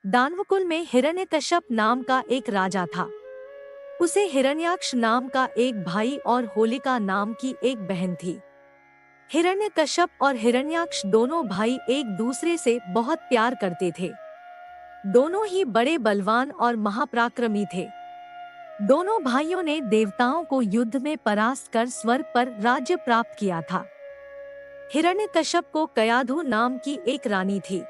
दानवकुल में हिरण्यकश्यप नाम का एक राजा था। उसे हिरण्याक्ष नाम का एक भाई और होलिका नाम की एक बहन थी। हिरण्यकश्यप और हिरण्याक्ष दोनों भाई एक दूसरे से बहुत प्यार करते थे। दोनों ही बड़े बलवान और महापराक्रमी थे। दोनों भाइयों ने देवताओं को युद्ध में परास्त कर स्वर्ग पर राज्य प्राप्त किया था। हिरण्यकश्यप को कयाधु नाम की एक रानी थी।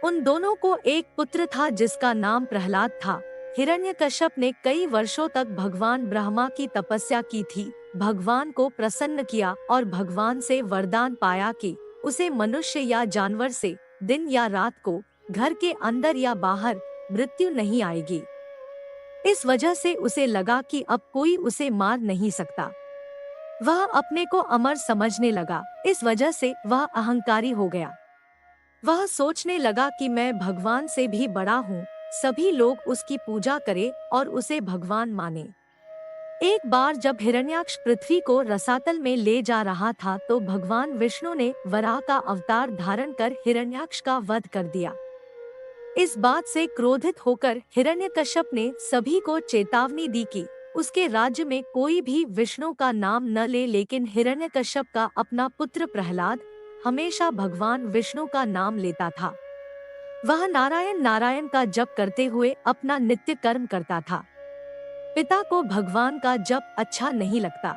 उन दोनों को एक पुत्र था जिसका नाम प्रहलाद था। हिरण्यकश्यप ने कई वर्षों तक भगवान ब्रह्मा की तपस्या की थी, भगवान को प्रसन्न किया और भगवान से वरदान पाया कि उसे मनुष्य या जानवर से दिन या रात को, घर के अंदर या बाहर, मृत्यु नहीं आएगी। इस वजह से उसे लगा कि अब कोई उसे मार नहीं सकता। वह अपने को अमर समझने लगा। इस वजह से वह अहंकारी हो गया। वह सोचने लगा कि मैं भगवान से भी बड़ा हूँ, सभी लोग उसकी पूजा करें और उसे भगवान माने। एक बार जब हिरण्याक्ष पृथ्वी को रसातल में ले जा रहा था तो भगवान विष्णु ने वराह का अवतार धारण कर हिरण्याक्ष का वध कर दिया। इस बात से क्रोधित होकर हिरण्यकश्यप ने सभी को चेतावनी दी कि उसके राज्य में कोई भी विष्णु का नाम न ले, लेकिन हिरण्यकश्यप का अपना पुत्र प्रहलाद हमेशा भगवान विष्णु का नाम लेता था। वह नारायण नारायण का जप करते हुए अपना नित्य कर्म करता था। पिता को भगवान का जप अच्छा नहीं लगता,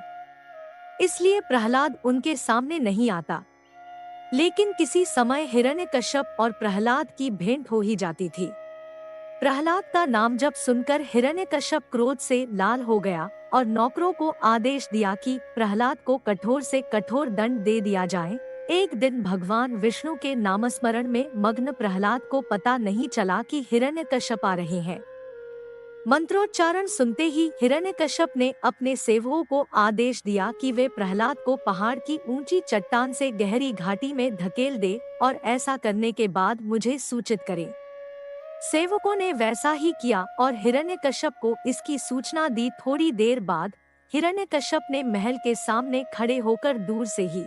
इसलिए प्रहलाद उनके सामने नहीं आता। लेकिन किसी समय हिरण्यकश्यप और प्रहलाद की भेंट हो ही जाती थी। प्रहलाद का नाम जब सुनकर हिरण्यकश्यप क्रोध से लाल हो गया और नौकरों को आदेश दिया कि प्रहलाद को कठोर से कठोर दंड दे दिया जाए। एक दिन भगवान विष्णु के नामस्मरण में मग्न प्रहलाद को पता नहीं चला कि हिरण्यकश्यप आ रहे हैं। मंत्रोच्चारण सुनते ही हिरण्यकश्यप ने अपने सेवकों को आदेश दिया कि वे प्रहलाद को पहाड़ की ऊंची चट्टान से गहरी घाटी में धकेल दे और ऐसा करने के बाद मुझे सूचित करें। सेवकों ने वैसा ही किया और हिरण्यकश्यप को इसकी सूचना दी। थोड़ी देर बाद हिरण्यकश्यप ने महल के सामने खड़े होकर दूर से ही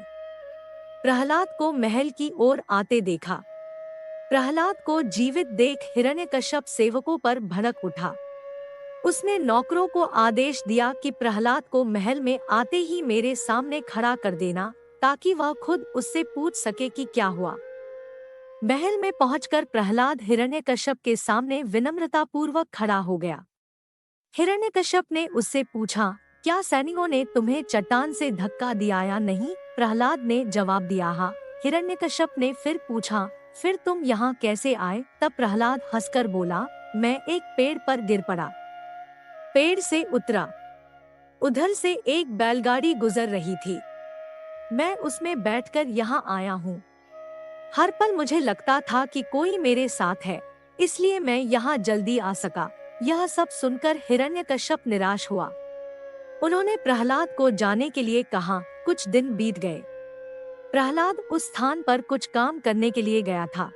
प्रहलाद को महल की ओर आते देखा। प्रहलाद को जीवित देख हिरण्यकश्यप सेवकों पर भड़क उठा। उसने नौकरों को आदेश दिया कि प्रहलाद को महल में आते ही मेरे सामने खड़ा कर देना, ताकि वह खुद उससे पूछ सके कि क्या हुआ। महल में पहुंचकर प्रहलाद हिरण्यकश्यप के सामने विनम्रता पूर्वक खड़ा हो गया। हिरण्यकश्यप ने उससे पूछा, क्या सैनिकों ने तुम्हें चट्टान से धक्का दिया या नहीं? प्रहलाद ने जवाब दिया, हाँ। हिरण्यकश्यप ने फिर पूछा, फिर तुम यहाँ कैसे आए? तब प्रहलाद हंसकर बोला, मैं एक पेड़ पर गिर पड़ा, पेड़ से उतरा। उधर से एक बैलगाड़ी गुजर रही थी, मैं उसमें बैठकर यहाँ आया हूँ। हर पल मुझे लगता था कि कोई मेरे साथ है, इसलिए मैं यहाँ जल्दी आ सका। यह सब सुनकर हिरण्यकश्यप निराश हुआ। उन्होंने प्रहलाद को जाने के लिए कहा। कुछ दिन बीत गए। प्रहलाद उस स्थान पर कुछ काम करने के लिए गया था,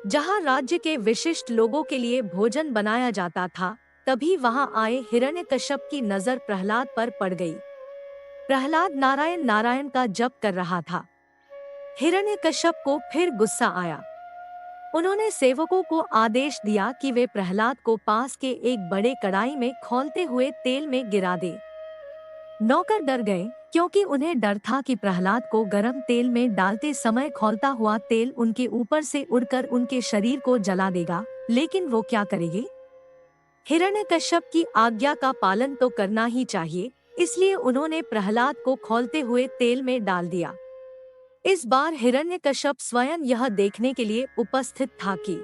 जहाँ राज्य के विशिष्ट लोगों के लिए भोजन बनाया जाता था। तभी वहाँ आए हिरण्यकश्यप की नजर प्रहलाद पर पड़ गई। प्रहलाद नारायण नारायण का जप कर रहा था। हिरण्यकश्यप को फिर गुस्सा आया। उन्होंने सेवकों को आदेश दिया कि वे प्रहलाद को पास के एक बड़े कढ़ाई में खौलते हुए तेल में गिरा दे। नौकर डर गए, क्योंकि उन्हें डर था कि प्रहलाद को गर्म तेल में डालते समय खौलता हुआ तेल उनके ऊपर से उड़कर उनके शरीर को जला देगा। लेकिन वो क्या करेंगे? हिरण्यकश्यप की आज्ञा का पालन तो करना ही चाहिए, इसलिए उन्होंने प्रहलाद को खौलते हुए तेल में डाल दिया। इस बार हिरण्यकश्यप स्वयं यह देखने के लिए उपस्थित था कि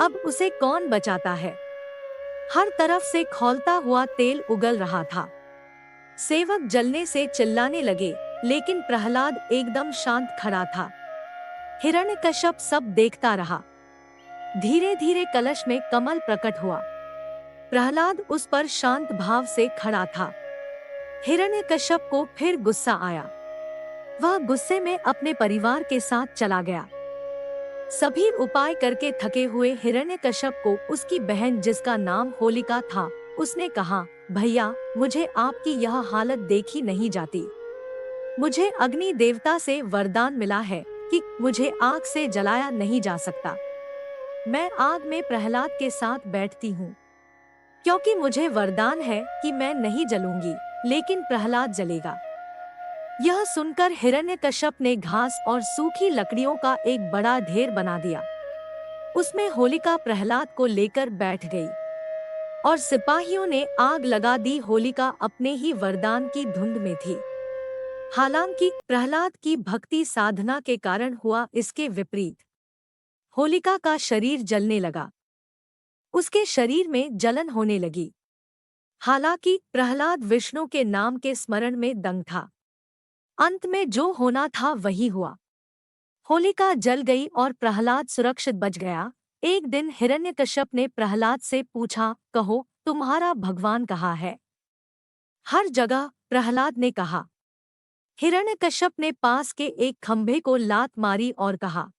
अब उसे कौन बचाता है। हर तरफ से खौलता हुआ तेल उगल रहा था। सेवक जलने से चिल्लाने लगे, लेकिन प्रहलाद एकदम शांत खड़ा था। हिरण्यकश्यप सब देखता रहा। धीरे धीरे कलश में कमल प्रकट हुआ। प्रहलाद उस पर शांत भाव से खड़ा था। हिरण्यकश्यप को फिर गुस्सा आया। वह गुस्से में अपने परिवार के साथ चला गया। सभी उपाय करके थके हुए हिरण्यकश्यप को उसकी बहन, जिसका नाम होलिका था, उसने कहा, भैया, मुझे आपकी यह हालत देखी नहीं जाती। मुझे अग्नि देवता से वरदान मिला है कि मुझे आग से जलाया नहीं जा सकता। मैं आग में प्रहलाद के साथ बैठती हूँ, क्योंकि मुझे वरदान है कि मैं नहीं जलूंगी, लेकिन प्रहलाद जलेगा। यह सुनकर हिरण्यकश्यप ने घास और सूखी लकड़ियों का एक बड़ा ढेर बना दिया। उसमें होलिका प्रहलाद को लेकर बैठ गई और सिपाहियों ने आग लगा दी। होलिका अपने ही वरदान की धुंध में थी। हालांकि प्रहलाद की भक्ति साधना के कारण हुआ इसके विपरीत। होलिका का शरीर जलने लगा, उसके शरीर में जलन होने लगी। हालांकि प्रहलाद विष्णु के नाम के स्मरण में दंग था। अंत में जो होना था वही हुआ। होलिका जल गई और प्रहलाद सुरक्षित बच गया। एक दिन हिरण्यकश्यप ने प्रहलाद से पूछा, कहो, तुम्हारा भगवान कहाँ है? हर जगह, प्रहलाद ने कहा। हिरण्यकश्यप ने पास के एक खंभे को लात मारी और कहा,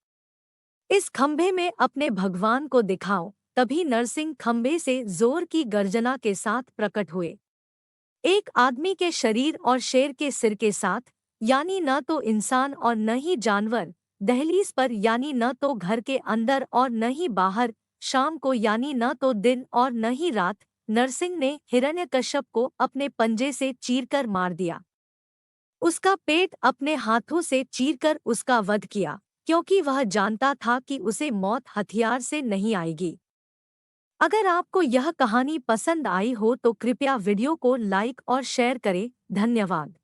इस खंभे में अपने भगवान को दिखाओ। तभी नरसिंह खंभे से जोर की गर्जना के साथ प्रकट हुए। एक आदमी के शरीर और शेर के सिर के साथ, यानी न तो इंसान और न ही जानवर, दहलीज पर, यानी न तो घर के अंदर और न ही बाहर, शाम को, यानी न तो दिन और न ही रात, नरसिंह ने हिरण्यकश्यप को अपने पंजे से चीरकर मार दिया। उसका पेट अपने हाथों से चीरकर उसका वध किया, क्योंकि वह जानता था कि उसे मौत हथियार से नहीं आएगी। अगर आपको यह कहानी पसंद आई हो तो कृपया वीडियो को लाइक और शेयर करें। धन्यवाद।